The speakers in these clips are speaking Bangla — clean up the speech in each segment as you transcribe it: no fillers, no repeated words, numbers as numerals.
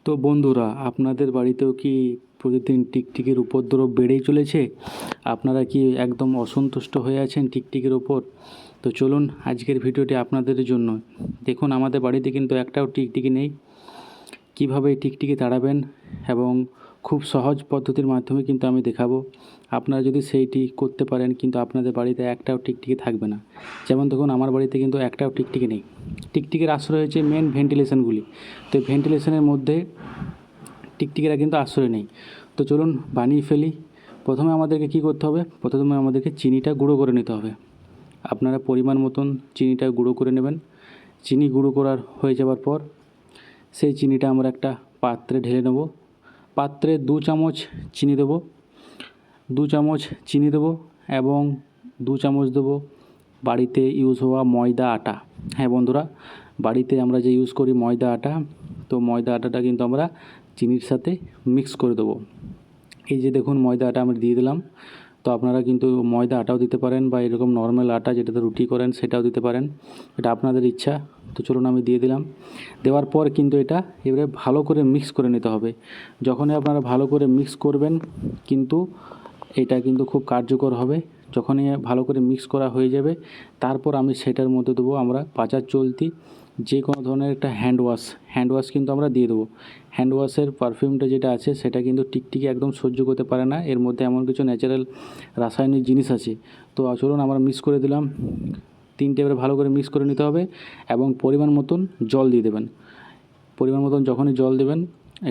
তো বন্ধুরা, আপনাদের বাড়িতেও কি প্রতিদিন টিকটিকির উপদ্রব বেড়েই চলেছে? আপনারা কি একদম অসন্তুষ্ট হয়ে আছেন টিকটিকির ওপর? তো চলুন আজকের ভিডিওটি আপনাদের জন্য। দেখুন, আমাদের বাড়িতে কিন্তু একটাও টিকটিকি নেই। কিভাবে এই টিকটিকি তাড়াবেন এবং খুব সহজ পদ্ধতির মাধ্যমে কিন্তু আমি দেখাবো। আপনারা যদি সেইটি করতে পারেন কিন্তু আপনাদের বাড়িতে একটাও টিকটিকি থাকবে না। যেমন দেখুন, আমার বাড়িতে কিন্তু একটাও টিকটিকি নেই। টিকটিকির আশ্রয় হচ্ছে মেন ভেন্টিলেশনগুলি। তো ভেন্টিলেশনের মধ্যে টিকটিকিরা কিন্তু আশ্রয় নেই। তো চলুন বানিয়ে ফেলি। প্রথমে আমাদেরকে কী করতে হবে? প্রথমে আমাদেরকে চিনিটা গুঁড়ো করে নিতে হবে। আপনারা পরিমাণ মতন চিনিটা গুঁড়ো করে নেবেন। চিনি গুঁড়ো করার হয়ে যাওয়ার পর সেই চিনিটা আমরা একটা পাত্রে ঢেলে নেব। পাত্রে 2 চামচ চিনি দেবো, 2 চামচ চিনি দেবো এবং 2 চামচ দেবো বাড়িতে ইউজ হওয়া ময়দা আটা। হ্যাঁ বন্ধুরা, বাড়িতে আমরা যে ইউজ করি ময়দা আটা, তো ময়দা আটাটা কিন্তু আমরা চিনির সাথে মিক্স করে দেবো। এই যে দেখুন, ময়দা আটা আমরা দিয়ে দিলাম। তো আপনারা কিন্তু ময়দা আটাও দিতে পারেন বা এরকম নর্মাল আটা যেটাতে রুটি করেন সেটাও দিতে পারেন, এটা আপনাদের ইচ্ছা। তো চলুন আমি দিয়ে দিলাম। দেওয়ার পর কিন্তু এটা এবারে ভালো করে মিক্স করে নিতে হবে। যখনই আপনারা ভালো করে মিক্স করবেন কিন্তু এটা কিন্তু খুব কার্যকর হবে। যখনই ভালো করে মিক্স করা হয়ে যাবে তারপর আমি সেটার মধ্যে দেবো আমরা বাজার চলতি যে কোনো ধরনের একটা হ্যান্ড ওয়াশ কিন্তু আমরা দিয়ে দেবো। হ্যান্ড ওয়াশের পারফিউমটা যেটা আছে সেটা কিন্তু টিকটিকি একদম সহ্য করতে পারে না, এর মধ্যে এমন কিছু ন্যাচারাল রাসায়নিক জিনিস আছে। তো চলুন আমরা মিক্স করে দিলাম। 3টে এবারে ভালো করে মিক্স করে নিতে হবে এবং পরিমাণ মতন জল দিয়ে দেবেন। পরিমাণ মতন যখনই জল দেবেন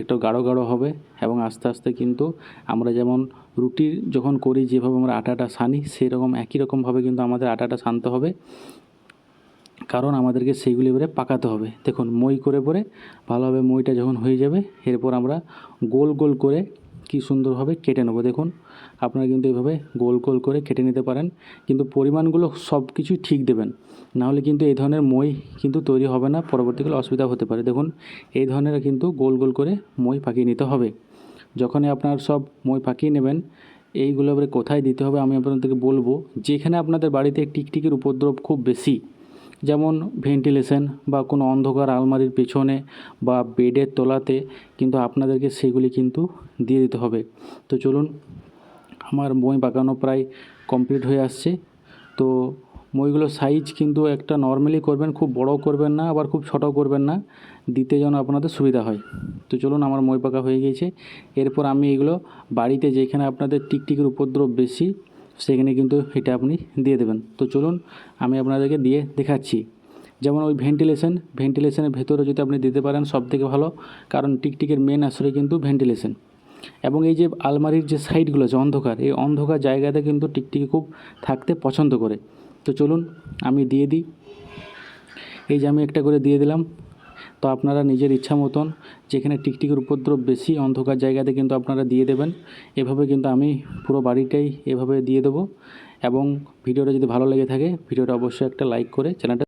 একটু গাঢ় গাঢ় হবে এবং আস্তে আস্তে কিন্তু আমরা যেমন রুটি যখন করি যেভাবে আমরা আটাটা সানি সেরকম একই রকমভাবে কিন্তু আমাদের আটাটা সানতে হবে, কারণ আমাদেরকে সেইগুলি এবারে পাকাতে হবে। দেখুন, মই করে পরে ভালোভাবে মইটা যখন হয়ে যাবে এরপর আমরা গোল গোল করে কি সুন্দরভাবে কেটে নেব। দেখুন, আপনারা কিন্তু এইভাবে গোল গোল করে কেটে নিতে পারেন, কিন্তু পরিমাণগুলো সব কিছুই ঠিক দেবেন, নাহলে কিন্তু এই ধরনের মই কিন্তু তৈরি হবে না, পরবর্তীকালে অসুবিধা হতে পারে। দেখুন, এই ধরনের কিন্তু গোল গোল করে মই পাকিয়ে নিতে হবে। যখনই আপনার সব মই পাকিয়ে নেবেন, এইগুলো এবারে কোথায় দিতে হবে আমি আপনাদেরকে বলবো। যেখানে আপনাদের বাড়িতে টিকটিকির উপদ্রব খুব বেশি, যেমন ভেন্টিলেশন বা কোনো অন্ধকার আলমারির পেছনে বা বেডের তলাতে, কিন্তু আপনাদেরকে সেগুলি কিন্তু দিয়ে দিতে হবে। তো চলুন, আমার মই পাকানো প্রায় কমপ্লিট হয়ে আসছে। তো মইগুলোর সাইজ কিন্তু একটা নর্মালি করবেন, খুব বড় করবেন না আবার খুব ছোটো করবেন না, দিতে যেন আপনাদের সুবিধা হয়। তো চলুন, আমার মই পাকা হয়ে গিয়েছে। এরপর আমি এগুলো বাড়িতে যেখানে আপনাদের টিকটিকির উপদ্রব বেশি সেখানে কিন্তু এটা আপনি দিয়ে দেবেন। তো চলুন আমি আপনাদেরকে দিয়ে দেখাচ্ছি। যেমন ওই ভেন্টিলেশনের ভেতরে যদি আপনি দিতে পারেন সবথেকে ভালো, কারণ টিকটিকির মেন আশ্রয় কিন্তু ভেন্টিলেশন। এবং এই যে আলমারির যে সাইডগুলো আছে অন্ধকার, এই অন্ধকার জায়গাতে কিন্তু টিকটিকি খুব থাকতে পছন্দ করে। তো চলুন আমি দিয়ে দিই। এই যে আমি একটা করে দিয়ে দিলাম। তো আপনারা নিজের ইচ্ছা মতন যেখানে টিকটিকির উপদ্রব বেশি অন্ধকার জায়গাতে কিন্তু আপনারা দিয়ে দেবেন। এভাবে কিন্তু আমি পুরো বাড়িটাই এভাবে দিয়ে দেবো। এবং ভিডিওটা যদি ভালো লেগে থাকে ভিডিওটা অবশ্যই একটা লাইক করে চ্যানেলটা